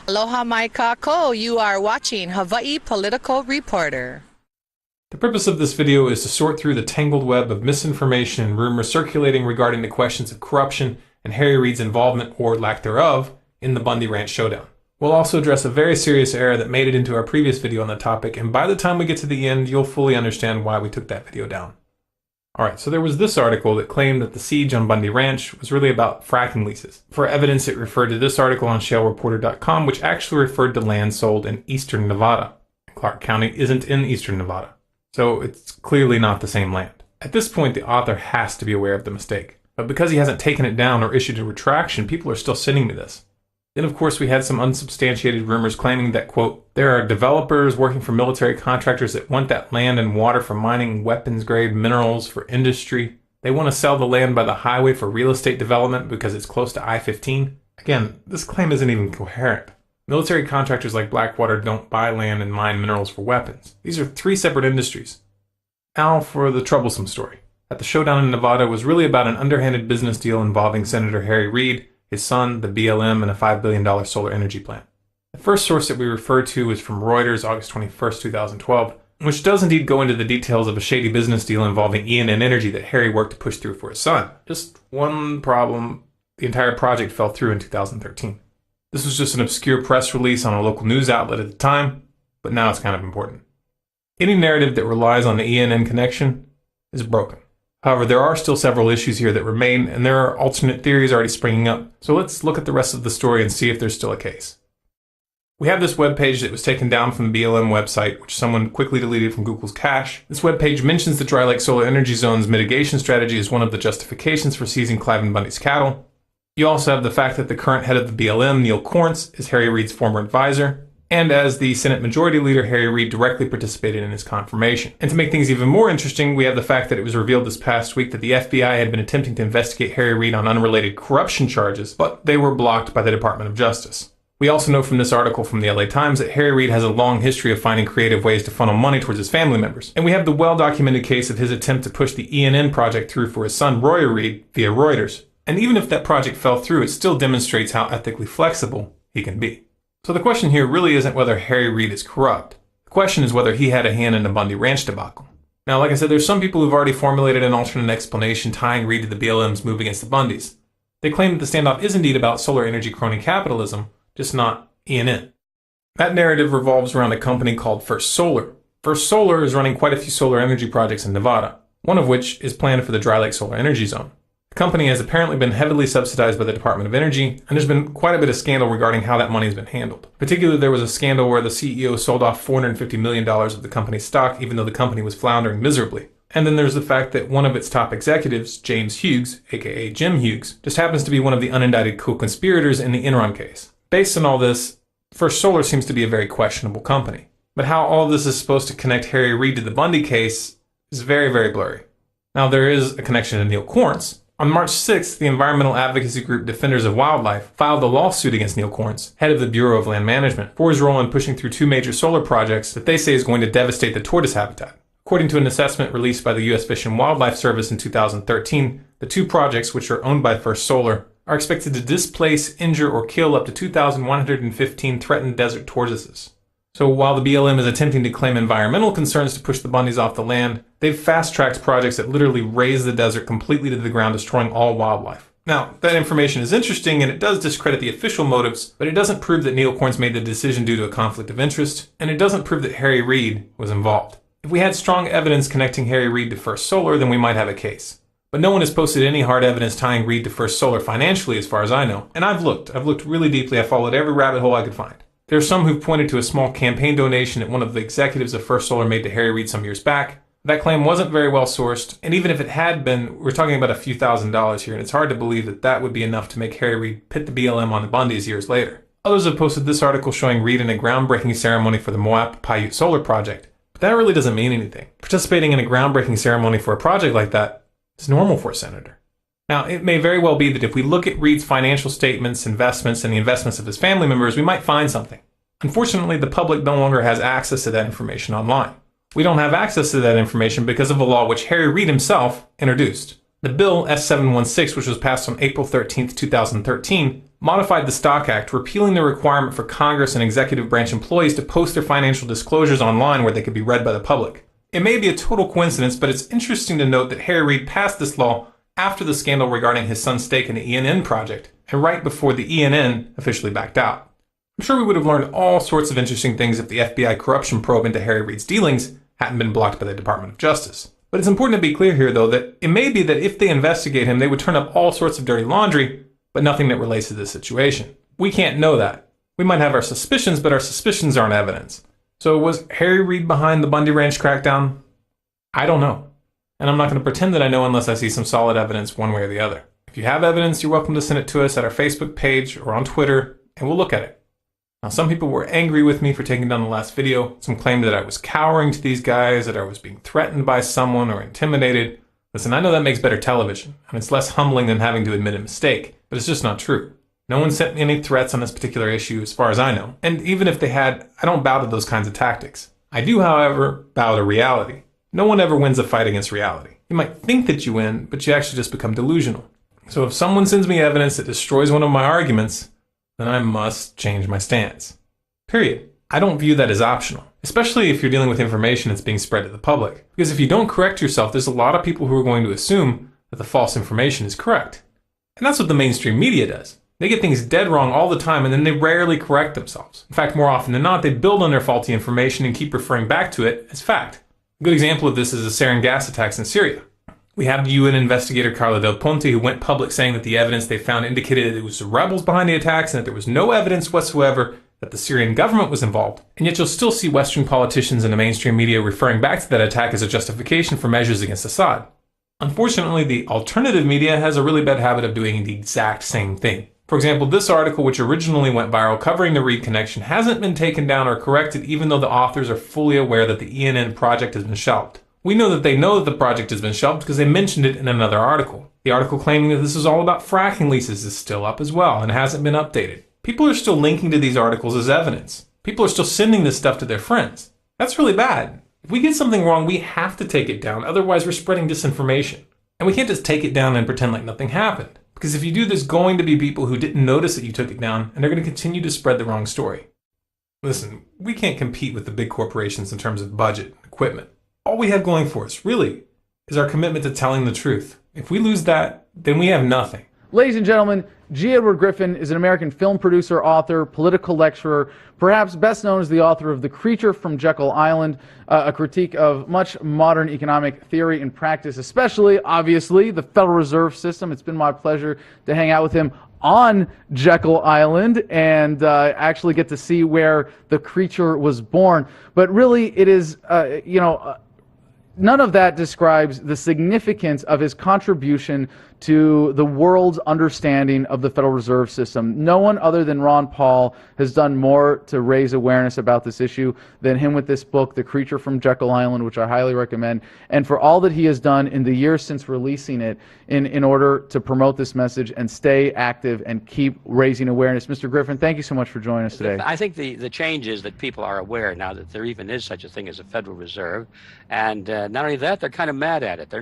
Aloha mai kako, you are watching Hawaii Political Reporter. The purpose of this video is to sort through the tangled web of misinformation and rumors circulating regarding the questions of corruption and Harry Reid's involvement, or lack thereof, in the Bundy Ranch showdown. We'll also address a very serious error that made it into our previous video on the topic, and by the time we get to the end, you'll fully understand why we took that video down. Alright, so there was this article that claimed that the siege on Bundy Ranch was really about fracking leases. For evidence, it referred to this article on shalereporter.com, which actually referred to land sold in eastern Nevada. Clark County isn't in eastern Nevada, so it's clearly not the same land. At this point, the author has to be aware of the mistake. But because he hasn't taken it down or issued a retraction, people are still sending me this. Then, of course, we had some unsubstantiated rumors claiming that, quote, there are developers working for military contractors that want that land and water for mining weapons-grade minerals for industry. They want to sell the land by the highway for real estate development because it's close to I-15. Again, this claim isn't even coherent. Military contractors like Blackwater don't buy land and mine minerals for weapons. These are three separate industries. Now for the troublesome story. That the showdown in Nevada was really about an underhanded business deal involving Senator Harry Reid, his son, the BLM, and a $5 billion solar energy plant. The first source that we refer to is from Reuters, August 21st, 2012, which does indeed go into the details of a shady business deal involving E&N Energy that Harry worked to push through for his son. Just one problem: the entire project fell through in 2013. This was just an obscure press release on a local news outlet at the time, but now it's kind of important. Any narrative that relies on the E&N connection is broken. However, there are still several issues here that remain, and there are alternate theories already springing up. So let's look at the rest of the story and see if there's still a case. We have this webpage that was taken down from the BLM website, which someone quickly deleted from Google's cache. This webpage mentions the Dry Lake Solar Energy Zone's mitigation strategy as one of the justifications for seizing Clive and Bundy's cattle. You also have the fact that the current head of the BLM, Neil Corntz, is Harry Reid's former advisor, and as the Senate Majority Leader, Harry Reid directly participated in his confirmation. And to make things even more interesting, we have the fact that it was revealed this past week that the FBI had been attempting to investigate Harry Reid on unrelated corruption charges, but they were blocked by the Department of Justice. We also know from this article from the LA Times that Harry Reid has a long history of finding creative ways to funnel money towards his family members. And we have the well-documented case of his attempt to push the E&N project through for his son, Roy Reid, via Reuters. And even if that project fell through, it still demonstrates how ethically flexible he can be. So the question here really isn't whether Harry Reid is corrupt. The question is whether he had a hand in the Bundy Ranch debacle. Now, like I said, there's some people who've already formulated an alternate explanation tying Reid to the BLM's move against the Bundys. They claim that the standoff is indeed about solar energy crony capitalism, just not E&N. That narrative revolves around a company called First Solar. First Solar is running quite a few solar energy projects in Nevada, one of which is planned for the Dry Lake Solar Energy Zone. The company has apparently been heavily subsidized by the Department of Energy, and there's been quite a bit of scandal regarding how that money has been handled. Particularly, there was a scandal where the CEO sold off $450 million of the company's stock, even though the company was floundering miserably. And then there's the fact that one of its top executives, James Hughes, aka Jim Hughes, just happens to be one of the unindicted co-conspirators in the Enron case. Based on all this, First Solar seems to be a very questionable company. But how all of this is supposed to connect Harry Reid to the Bundy case is very, very blurry. Now, there is a connection to Neil Corntz. On March 6th, the environmental advocacy group Defenders of Wildlife filed a lawsuit against Neil Corntz, head of the Bureau of Land Management, for his role in pushing through two major solar projects that they say is going to devastate the tortoise habitat. According to an assessment released by the U.S. Fish and Wildlife Service in 2013, the two projects, which are owned by First Solar, are expected to displace, injure, or kill up to 2,115 threatened desert tortoises. So while the BLM is attempting to claim environmental concerns to push the Bundys off the land, they've fast-tracked projects that literally raze the desert completely to the ground, destroying all wildlife. Now, that information is interesting and it does discredit the official motives, but it doesn't prove that Neil Corntz made the decision due to a conflict of interest, and it doesn't prove that Harry Reid was involved. If we had strong evidence connecting Harry Reid to First Solar, then we might have a case. But no one has posted any hard evidence tying Reid to First Solar financially as far as I know, and I've looked really deeply. I followed every rabbit hole I could find. There are some who've pointed to a small campaign donation that one of the executives of First Solar made to Harry Reid some years back. That claim wasn't very well sourced, and even if it had been, we're talking about a few $1,000s here, and it's hard to believe that that would be enough to make Harry Reid pit the BLM on the Bundys years later. Others have posted this article showing Reid in a groundbreaking ceremony for the Moab Paiute Solar Project, but that really doesn't mean anything. Participating in a groundbreaking ceremony for a project like that is normal for a senator. Now, it may very well be that if we look at Reid's financial statements, investments, and the investments of his family members, we might find something. Unfortunately, the public no longer has access to that information online. We don't have access to that information because of a law which Harry Reid himself introduced. The bill S716, which was passed on April 13, 2013, modified the Stock Act, repealing the requirement for Congress and executive branch employees to post their financial disclosures online where they could be read by the public. It may be a total coincidence, but it's interesting to note that Harry Reid passed this law after the scandal regarding his son's stake in the ENN project, and right before the ENN officially backed out. I'm sure we would have learned all sorts of interesting things if the FBI corruption probe into Harry Reid's dealings hadn't been blocked by the Department of Justice. But it's important to be clear here, though, that it may be that if they investigate him, they would turn up all sorts of dirty laundry, but nothing that relates to this situation. We can't know that. We might have our suspicions, but our suspicions aren't evidence. So was Harry Reid behind the Bundy Ranch crackdown? I don't know. And I'm not going to pretend that I know unless I see some solid evidence one way or the other. If you have evidence, you're welcome to send it to us at our Facebook page or on Twitter, and we'll look at it. Now, some people were angry with me for taking down the last video. Some claimed that I was cowering to these guys, that I was being threatened by someone or intimidated. Listen, I know that makes better television, and it's less humbling than having to admit a mistake, but it's just not true. No one sent me any threats on this particular issue as far as I know, and even if they had, I don't bow to those kinds of tactics. I do, however, bow to reality. No one ever wins a fight against reality. You might think that you win, but you actually just become delusional. So if someone sends me evidence that destroys one of my arguments, then I must change my stance. Period. I don't view that as optional, especially if you're dealing with information that's being spread to the public. Because if you don't correct yourself, there's a lot of people who are going to assume that the false information is correct. And that's what the mainstream media does. They get things dead wrong all the time, and then they rarely correct themselves. In fact, more often than not, they build on their faulty information and keep referring back to it as fact. A good example of this is the sarin gas attacks in Syria. We have the UN investigator Carla Del Ponte, who went public saying that the evidence they found indicated that it was the rebels behind the attacks and that there was no evidence whatsoever that the Syrian government was involved. And yet you'll still see Western politicians and the mainstream media referring back to that attack as a justification for measures against Assad. Unfortunately, the alternative media has a really bad habit of doing the exact same thing. For example, this article, which originally went viral covering the Reid connection, hasn't been taken down or corrected even though the authors are fully aware that the ENN project has been shelved. We know that they know that the project has been shelved because they mentioned it in another article. The article claiming that this is all about fracking leases is still up as well and hasn't been updated. People are still linking to these articles as evidence. People are still sending this stuff to their friends. That's really bad. If we get something wrong, we have to take it down, otherwise we're spreading disinformation. And we can't just take it down and pretend like nothing happened. Because if you do, there's going to be people who didn't notice that you took it down, and they're going to continue to spread the wrong story. Listen, we can't compete with the big corporations in terms of budget and equipment. All we have going for us, really, is our commitment to telling the truth. If we lose that, then we have nothing. Ladies and gentlemen, G. Edward Griffin is an American film producer, author, political lecturer, perhaps best known as the author of The Creature from Jekyll Island, a critique of much modern economic theory and practice, especially, obviously, the Federal Reserve System. It's been my pleasure to hang out with him on Jekyll Island and actually get to see where the creature was born. But really, it is, none of that describes the significance of his contribution to the world's understanding of the Federal Reserve System. No one other than Ron Paul has done more to raise awareness about this issue than him with this book, The Creature from Jekyll Island, which I highly recommend, and for all that he has done in the years since releasing it in order to promote this message and stay active and keep raising awareness. Mr. Griffin, thank you so much for joining us today. I think the change is that people are aware now that there even is such a thing as a Federal Reserve, and not only that, they're kind of mad at it. They're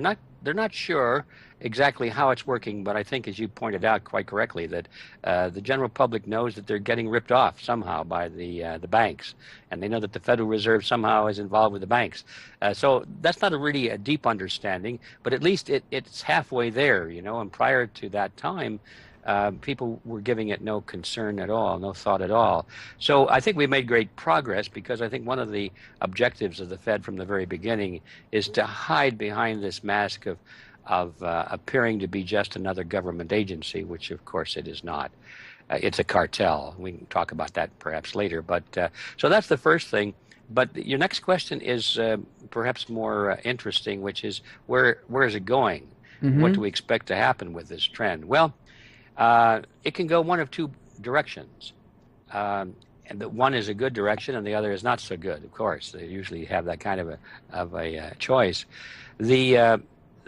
not sure exactly how it's working, but I think, as you pointed out quite correctly, that the general public knows that they're getting ripped off somehow by the banks, and they know that the Federal Reserve somehow is involved with the banks. So that's not really a deep understanding, but at least it's halfway there, you know. And prior to that time, people were giving it no concern at all, no thought at all. So I think we made great progress, because I think one of the objectives of the Fed from the very beginning is to hide behind this mask of appearing to be just another government agency, which of course it is not. It's a cartel. We can talk about that perhaps later. But so that's the first thing. But your next question is perhaps more interesting, which is where is it going? Mm-hmm. What do we expect to happen with this trend? Well, it can go one of two directions. And the one is a good direction, and the other is not so good. Of course, they usually have that kind of a choice.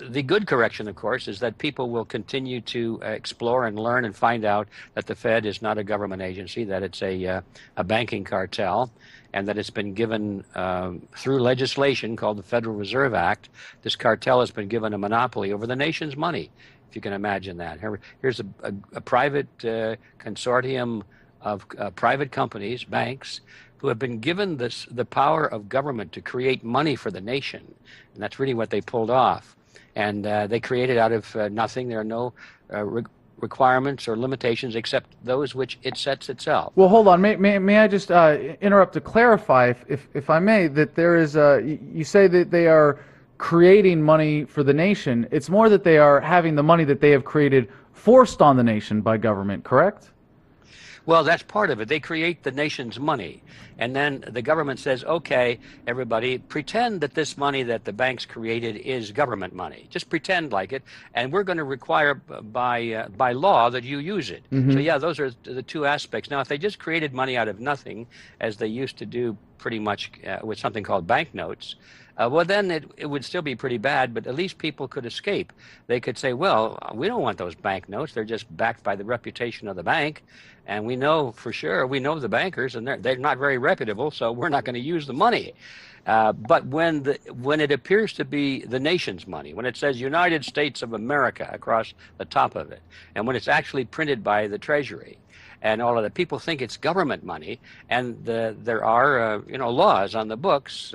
The good correction, of course, is that people will continue to explore and learn and find out that the Fed is not a government agency, that it's a banking cartel, and that it's been given through legislation called the Federal Reserve Act. This cartel has been given a monopoly over the nation's money. if you can imagine that. Here's a private consortium of private companies, banks, who have been given the power of government to create money for the nation. And that's really what they pulled off. And they created out of nothing. There are no requirements or limitations except those which it sets itself. Well, hold on. May I just interrupt to clarify, if I may, that there is you say that they are creating money for the nation. It's more that they are having the money that they have created forced on the nation by government, correct? Well, that's part of it. They create the nation's money, and then the government says, okay, everybody, pretend that this money that the banks created is government money. Just pretend like it, and we're going to require by law that you use it. Mm-hmm. So yeah, those are the two aspects. Now, if they just created money out of nothing, as they used to do pretty much with something called banknotes, well, then it would still be pretty bad, but at least people could escape. They could say, well, we don't want those banknotes. They're just backed by the reputation of the bank, and we know for sure, we know the bankers, and they're not very reputable, so we're not going to use the money. But when it appears to be the nation's money, when it says United States of America across the top of it, and when it's actually printed by the Treasury, and all of that, people think it's government money, and there are laws on the books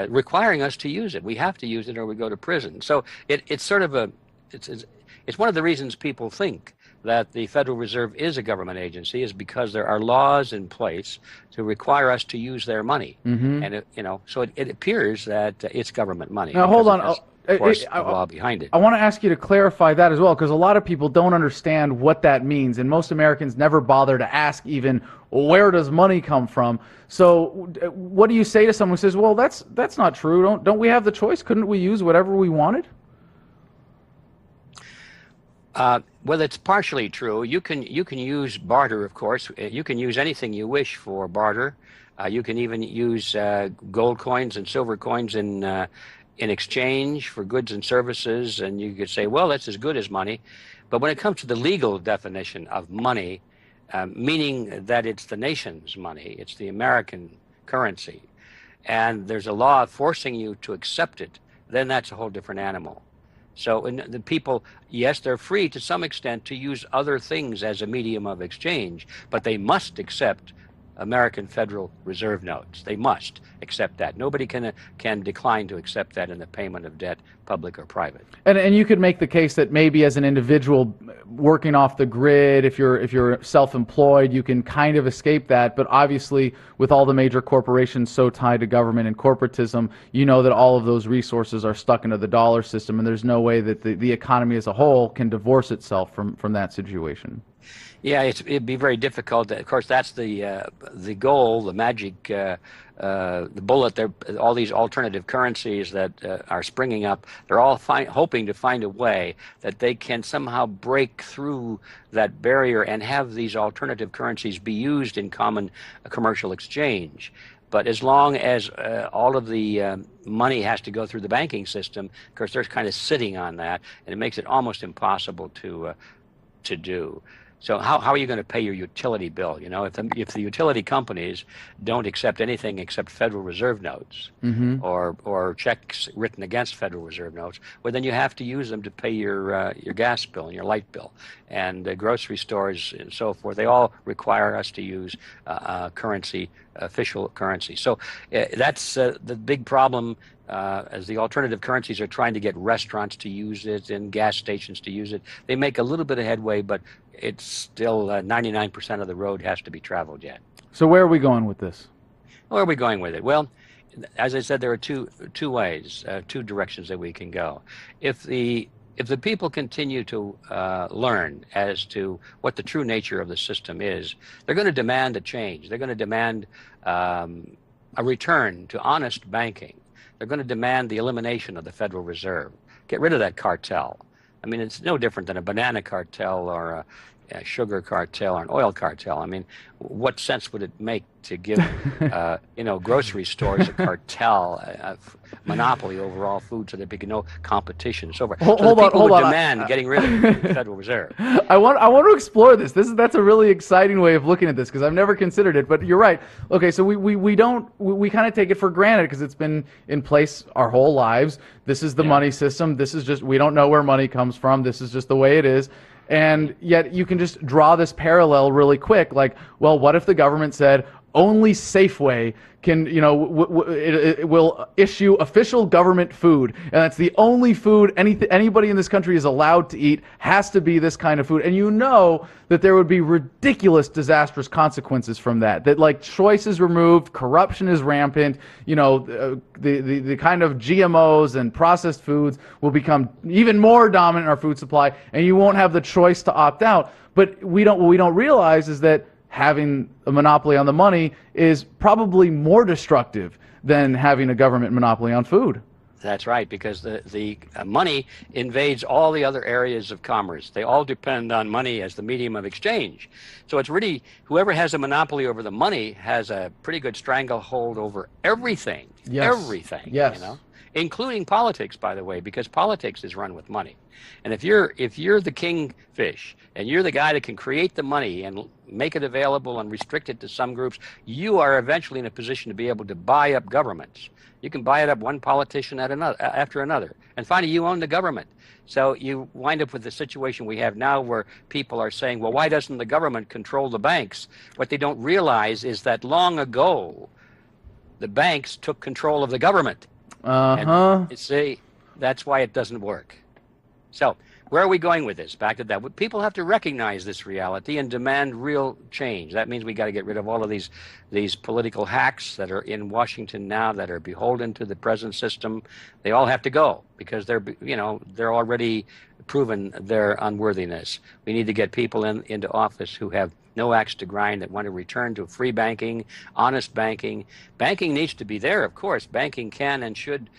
requiring us to use it. We have to use it or we go to prison. So it's sort of it's one of the reasons people think that the Federal Reserve is a government agency, is because there are laws in place to require us to use their money. Mm-hmm. And so it appears that it's government money. Now hold on. Of course, the law behind it. I want to ask you to clarify that as well, because a lot of people don't understand what that means, and most Americans never bother to ask even, where does money come from? So what do you say to someone who says, well, that's not true. Don't we have the choice? Couldn't we use whatever we wanted? Well, it's partially true. You can use barter, of course. You can use anything you wish for barter. You can even use gold coins and silver coins in exchange for goods and services, and you could say, well, that's as good as money. But when it comes to the legal definition of money, meaning that it's the nation's money, it's the American currency, and there's a law forcing you to accept it, then that's a whole different animal. So the people, yes, they're free to some extent to use other things as a medium of exchange, but they must accept American Federal Reserve notes. They must accept that. Nobody can decline to accept that in the payment of debt, public or private. And you could make the case that maybe as an individual working off the grid, if you're self-employed, you can kind of escape that. But obviously, with all the major corporations so tied to government and corporatism, you know that all of those resources are stuck into the dollar system, and there's no way that the economy as a whole can divorce itself from that situation. Yeah, it'd be very difficult. Of course, that's the goal, the magic, the bullet. There, all these alternative currencies that are springing up. They're all hoping to find a way that they can somehow break through that barrier and have these alternative currencies be used in common commercial exchange. But as long as all of the money has to go through the banking system, of course, they're kind of sitting on that, and it makes it almost impossible to do. So how are you going to pay your utility bill? You know, if the utility companies don't accept anything except Federal Reserve notes, mm-hmm. or checks written against Federal Reserve notes, well, then you have to use them to pay your gas bill and your light bill, and grocery stores and so forth. They all require us to use currency, official currency. So that's the big problem. As the alternative currencies are trying to get restaurants to use it and gas stations to use it, they make a little bit of headway, but it's still 99% of the road has to be traveled yet. So where are we going with this? Where are we going with it? Well, as I said, there are two ways, two directions that we can go. If the people continue to learn as to what the true nature of the system is, they're going to demand a change. They're going to demand a return to honest banking. They're going to demand the elimination of the Federal Reserve. Get rid of that cartel. I mean, it's no different than a banana cartel or sugar cartel or an oil cartel. I mean, what sense would it make to give, grocery stores a cartel, a monopoly over all food, so there be no competition and so forth? So the people would demand getting rid of the Federal Reserve. I want to explore this. That's a really exciting way of looking at this, because I've never considered it. But you're right. Okay, so we kind of take it for granted because it's been in place our whole lives. This is the money system. This is just, we don't know where money comes from. This is just the way it is. And yet you can just draw this parallel really quick. Like, well, what if the government said only Safeway can, it will issue official government food, and that's the only food anybody in this country is allowed to eat, has to be this kind of food. And you know that there would be ridiculous, disastrous consequences from that. That, like, choice is removed, corruption is rampant, the kind of GMOs and processed foods will become even more dominant in our food supply, and you won't have the choice to opt out. But what we don't realize is that having a monopoly on the money is probably more destructive than having a government monopoly on food. That's right, because the money invades all the other areas of commerce. They all depend on money as the medium of exchange. So it's really, whoever has a monopoly over the money has a pretty good stranglehold over everything. Yes. Everything. Yes. Including politics, by the way, because politics is run with money. And if you're the kingfish and you're the guy that can create the money and make it available and restrict it to some groups, you are eventually in a position to be able to buy up governments. You can buy it up one politician after another, and finally you own the government. So you wind up with the situation we have now, where people are saying, well, why doesn't the government control the banks? What they don't realize is that long ago the banks took control of the government. And see, that's why it doesn't work. So where are we going with this? Back to that. People have to recognize this reality and demand real change. That means we got to get rid of all of these political hacks that are in Washington now, that are beholden to the present system. They all have to go, because they're already proven their unworthiness. We need to get people into office who have no axe to grind, that want to return to free banking, honest banking. Banking needs to be there, of course. Banking can and should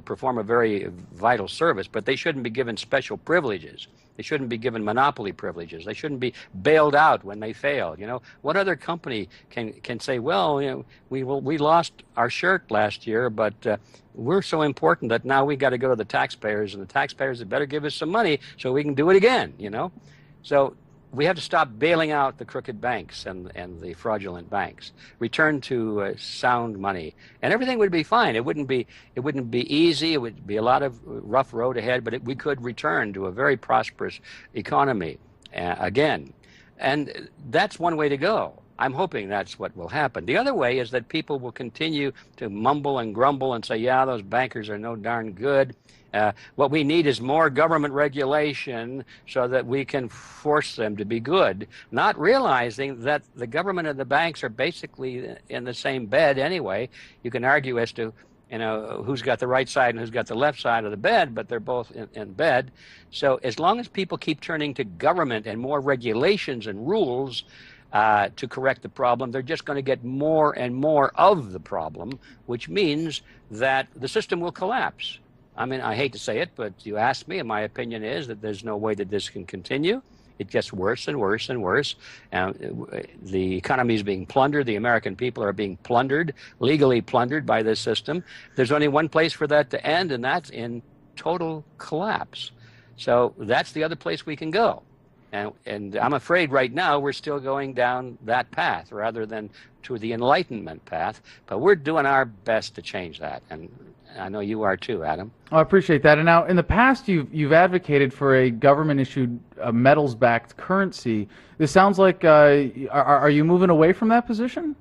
perform a very vital service, but they shouldn't be given special privileges. They shouldn't be given monopoly privileges. They shouldn't be bailed out when they fail. What other company can say, well, we lost our shirt last year, but we're so important that now we got to go to the taxpayers, and the taxpayers had better give us some money so we can do it again. So we have to stop bailing out the crooked banks and the fraudulent banks. Return to sound money, and everything would be fine. It wouldn't be easy. It would be a lot of rough road ahead, but we could return to a very prosperous economy again. And that's one way to go. I'm hoping that's what will happen. The other way is that people will continue to mumble and grumble and say, yeah, those bankers are no darn good. What we need is more government regulation so that we can force them to be good, not realizing that the government and the banks are basically in the same bed anyway. You can argue as to who's got the right side and who's got the left side of the bed, but they're both in bed. So as long as people keep turning to government and more regulations and rules to correct the problem, they're just going to get more and more of the problem, which means that the system will collapse. I mean, I hate to say it, but you asked me, and my opinion is that there's no way that this can continue. It gets worse and worse and worse. The economy is being plundered. The American people are being plundered, legally plundered by this system. There's only one place for that to end, and that's in total collapse. So that's the other place we can go. And I'm afraid right now we're still going down that path rather than to the Enlightenment path. But we're doing our best to change that. And I know you are too, Adam. Oh, I appreciate that. And now, in the past, you've advocated for a government-issued metals-backed currency. This sounds like are you moving away from that position?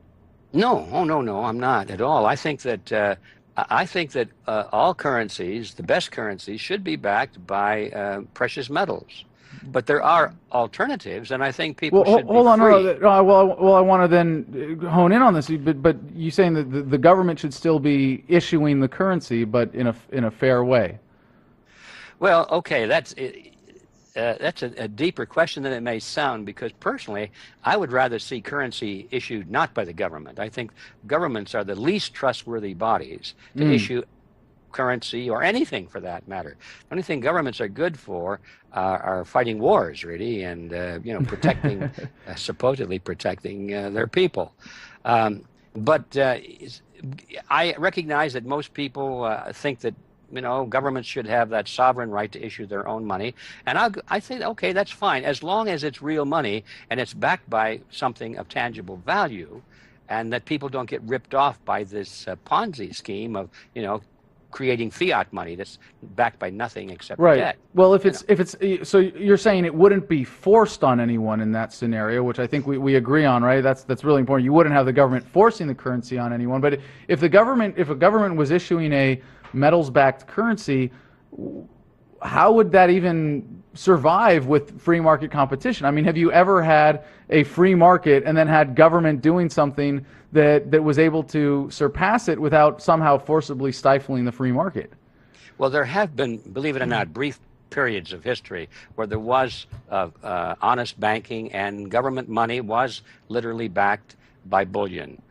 No, no, I'm not at all. I think that all currencies, the best currencies, should be backed by precious metals. But there are alternatives, and I think people should be hold on, free. Well, I want to then hone in on this. But you're saying that the government should still be issuing the currency, but in a fair way. Well, okay, that's a deeper question than it may sound, because personally, I would rather see currency issued not by the government. I think governments are the least trustworthy bodies to issue currency or anything for that matter. The only thing governments are good for are fighting wars, really, and protecting, supposedly protecting their people. But I recognize that most people think that governments should have that sovereign right to issue their own money, and I think, okay, that's fine as long as it's real money and it's backed by something of tangible value, and that people don't get ripped off by this Ponzi scheme of creating fiat money that's backed by nothing except debt. Well, if it's so you're saying it wouldn't be forced on anyone in that scenario, which I think we agree on, right? That's really important. You wouldn't have the government forcing the currency on anyone, but if a government was issuing a metals-backed currency, how would that even survive with free market competition? I mean, have you ever had a free market and then had government doing something that was able to surpass it without somehow forcibly stifling the free market? Well, there have been, believe it or not, brief periods of history where there was honest banking and government money was literally backed by bullion.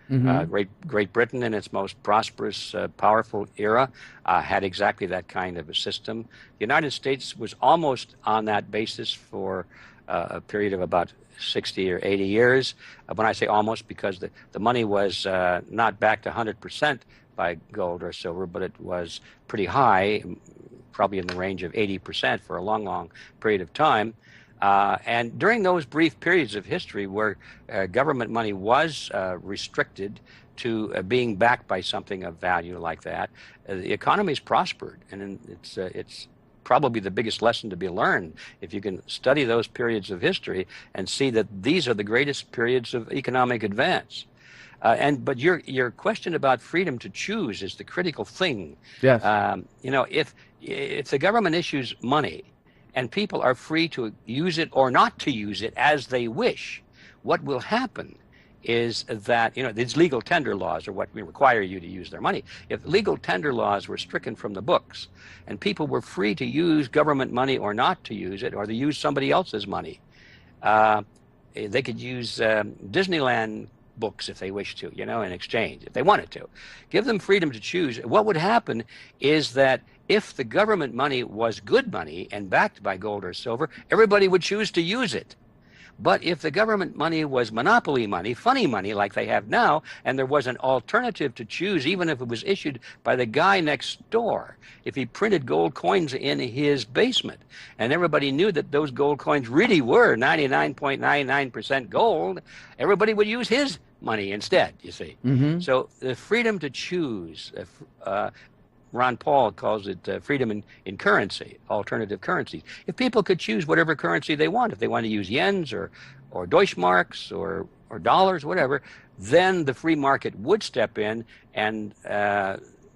Great Britain, in its most prosperous, powerful era, had exactly that kind of a system. The United States was almost on that basis for a period of about 60 or 80 years. When I say almost, because the money was not backed 100% by gold or silver, but it was pretty high, probably in the range of 80% for a long period of time. And during those brief periods of history where government money was restricted to being backed by something of value like that, the economy's prospered, and it's probably the biggest lesson to be learned if you can study those periods of history and see that these are the greatest periods of economic advance. But your question about freedom to choose is the critical thing. Yes. If the government issues money and people are free to use it or not to use it as they wish, what will happen is that, these legal tender laws are what require you to use their money. If legal tender laws were stricken from the books and people were free to use government money or not to use it, or to use somebody else's money, they could use Disneyland books if they wish to, in exchange, if they wanted to. Give them freedom to choose. What would happen is that if the government money was good money and backed by gold or silver, everybody would choose to use it. But if the government money was monopoly money, funny money like they have now, and there was an alternative to choose, even if it was issued by the guy next door, if he printed gold coins in his basement, and everybody knew that those gold coins really were 99.99% gold, everybody would use his money instead, you see. So the freedom to choose, Ron Paul calls it freedom in currency, alternative currencies. If people could choose whatever currency they want, if they want to use yens or Deutschmarks or dollars, whatever, then the free market would step in, and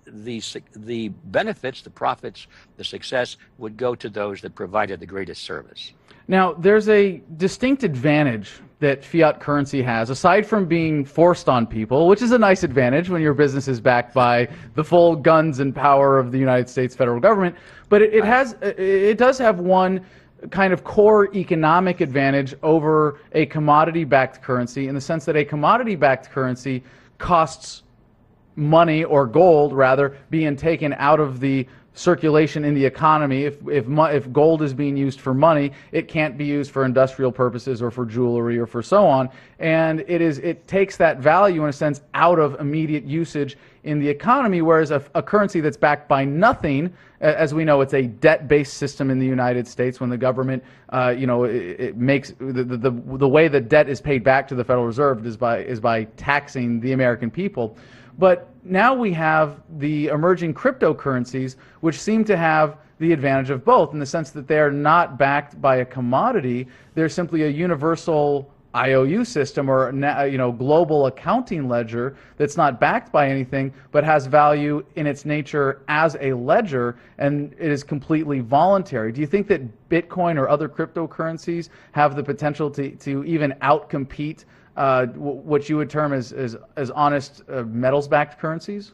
the benefits, the profits, the success would go to those that provided the greatest service. Now, there's a distinct advantage that fiat currency has, aside from being forced on people, which is a nice advantage when your business is backed by the full guns and power of the United States federal government. But it does have one kind of core economic advantage over a commodity-backed currency, in the sense that a commodity-backed currency costs money, or gold rather, being taken out of the circulation in the economy. If gold is being used for money, it can't be used for industrial purposes or for jewelry or for so on, and it takes that value in a sense out of immediate usage in the economy, whereas a currency that's backed by nothing, as we know, it's a debt-based system in the United States. When the government, it makes the way that debt is paid back to the Federal Reserve is by taxing the American people. But now we have the emerging cryptocurrencies, which seem to have the advantage of both, in the sense that they are not backed by a commodity. They're simply a universal IOU system, or global accounting ledger that's not backed by anything, but has value in its nature as a ledger, and it is completely voluntary. Do you think that Bitcoin or other cryptocurrencies have the potential to even outcompete what you would term as honest metals-backed currencies?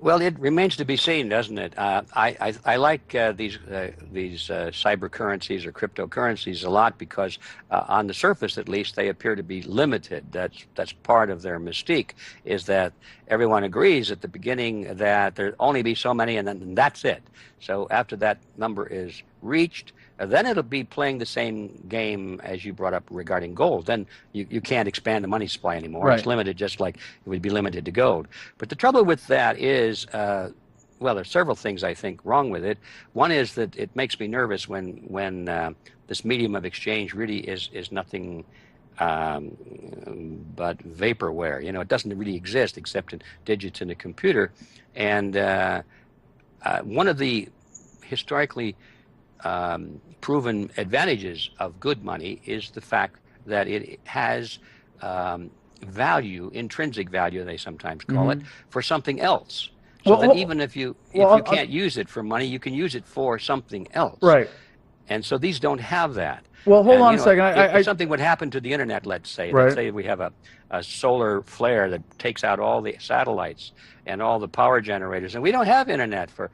Well, it remains to be seen, doesn't it? I like these cyber currencies or cryptocurrencies a lot because, on the surface at least, they appear to be limited. That's part of their mystique, is that everyone agrees at the beginning that there only be so many, and then that's it. So after that number is reached, then it'll be playing the same game as you brought up regarding gold. Then you can't expand the money supply anymore. Right. It's limited, just like it would be limited to gold. But the trouble with that is, well, there's several things I think wrong with it. One is that it makes me nervous when this medium of exchange really is nothing but vaporware. You know, it doesn't really exist except in digits in a computer. And one of the historically proven advantages of good money is the fact that it has value, intrinsic value, they sometimes call it, for something else. So that even if you can't use it for money, you can use it for something else. Right. And so these don't have that. Well, hold on a second. If something would happen to the internet, let's say we have a solar flare that takes out all the satellites and all the power generators, and we don't have internet for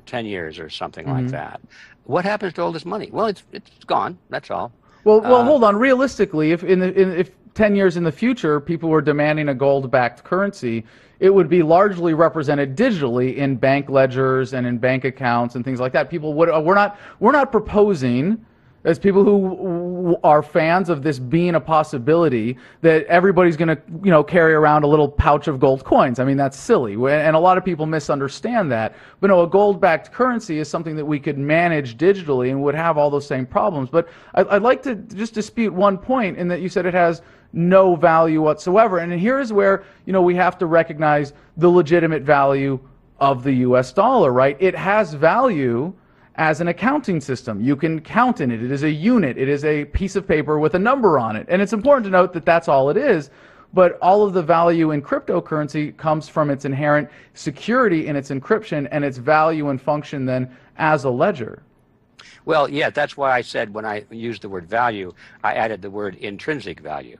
10 years or something like that. What happens to all this money? Well, it's gone. That's all. Well, hold on. Realistically, if 10 years in the future people were demanding a gold-backed currency, it would be largely represented digitally in bank ledgers and in bank accounts and things like that. People would we're not proposing, as people who are fans of this being a possibility, that everybody's going to carry around a little pouch of gold coins. I mean, that's silly, and a lot of people misunderstand that. But no, a gold-backed currency is something that we could manage digitally and would have all those same problems. But I'd like to just dispute one point in that you said it has no value whatsoever. And here is where we have to recognize the legitimate value of the U.S. dollar, right? It has value as an accounting system. You can count in it. It is a unit. It is a piece of paper with a number on it. And it's important to note that that's all it is. But all of the value in cryptocurrency comes from its inherent security in its encryption and its value and function then as a ledger. Well, yeah, that's why I said when I used the word value, I added the word intrinsic value,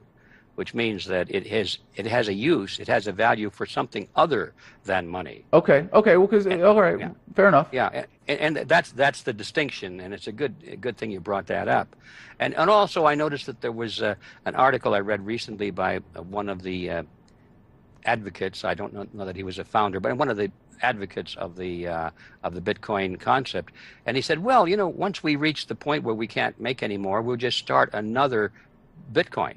which means that it has a use, it has a value for something other than money. Okay. Well, because all right, yeah. Fair enough. Yeah, and that's the distinction, and it's a good thing you brought that up. And also I noticed that there was an article I read recently by one of the advocates. I don't know that he was a founder, but one of the advocates of the Bitcoin concept, and he said, well, once we reach the point where we can't make any more, we'll just start another Bitcoin.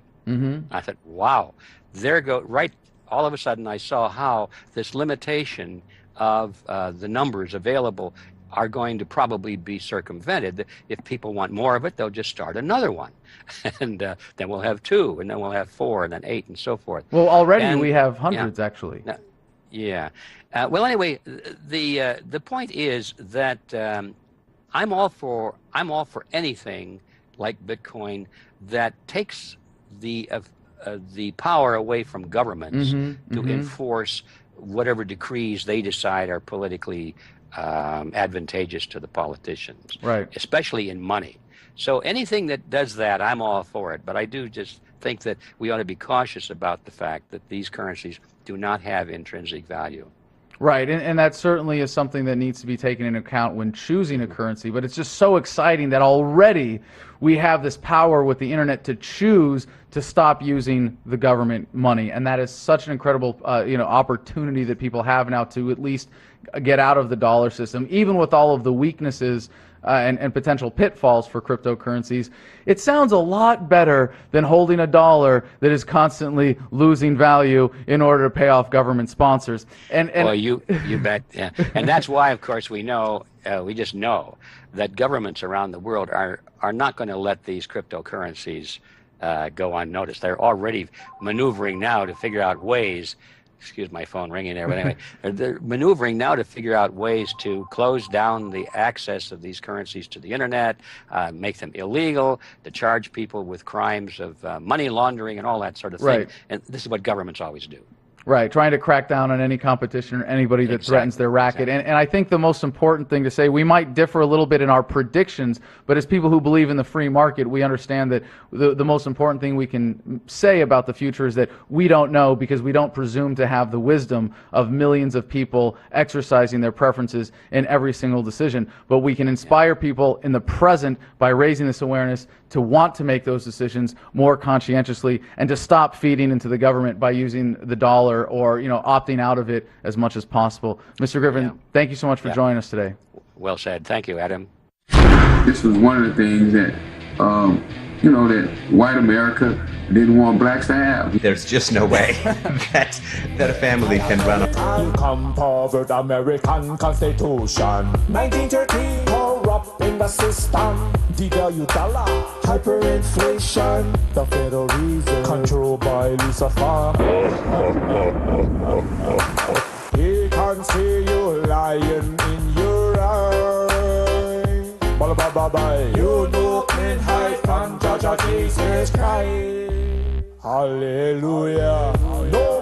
I thought, wow, there go, right, all of a sudden I saw how this limitation of the numbers available are going to probably be circumvented. If people want more of it, they'll just start another one. And then we'll have 2, and then we'll have 4, and then 8, and so forth. Well, already we have hundreds, actually. Yeah. Well, anyway, the point is that I'm all for anything like Bitcoin that takes the power away from governments to enforce whatever decrees they decide are politically advantageous to the politicians, right? Especially in money. So anything that does that, I'm all for it. But I do just think that we ought to be cautious about the fact that these currencies do not have intrinsic value. Right, and that certainly is something that needs to be taken into account when choosing a currency. But it's just so exciting that already we have this power with the internet to choose to stop using the government money, and that is such an incredible opportunity that people have now to at least get out of the dollar system, even with all of the weaknesses and potential pitfalls for cryptocurrencies. It sounds a lot better than holding a dollar that is constantly losing value in order to pay off government sponsors. And well, you bet. Yeah. And that's why, of course, we just know that governments around the world are not going to let these cryptocurrencies go unnoticed. They're already maneuvering now to figure out ways. Excuse my phone ringing there, but anyway, they're maneuvering now to figure out ways to close down the access of these currencies to the internet, make them illegal, to charge people with crimes of money laundering and all that sort of thing. Right. And this is what governments always do. Right, trying to crack down on any competition or anybody that threatens their racket. And I think the most important thing to say, we might differ a little bit in our predictions, but as people who believe in the free market, we understand that the most important thing we can say about the future is that we don't know, because we don't presume to have the wisdom of millions of people exercising their preferences in every single decision. But we can inspire people in the present by raising this awareness to want to make those decisions more conscientiously, and to stop feeding into the government by using the dollar, or opting out of it as much as possible. Mr. Griffin, thank you so much for joining us today. Well said. Thank you, Adam. This was one of the things that that white America didn't want blacks to have. There's just no way that a family can run a Composite American Constitution. 1913, corrupt in the system. Devalue dollar, hyperinflation. The Federal Reserve, controlled by Lucifer. He can see you lying in your eyes. You know clean high from Judge Jesus Christ. Hallelujah. No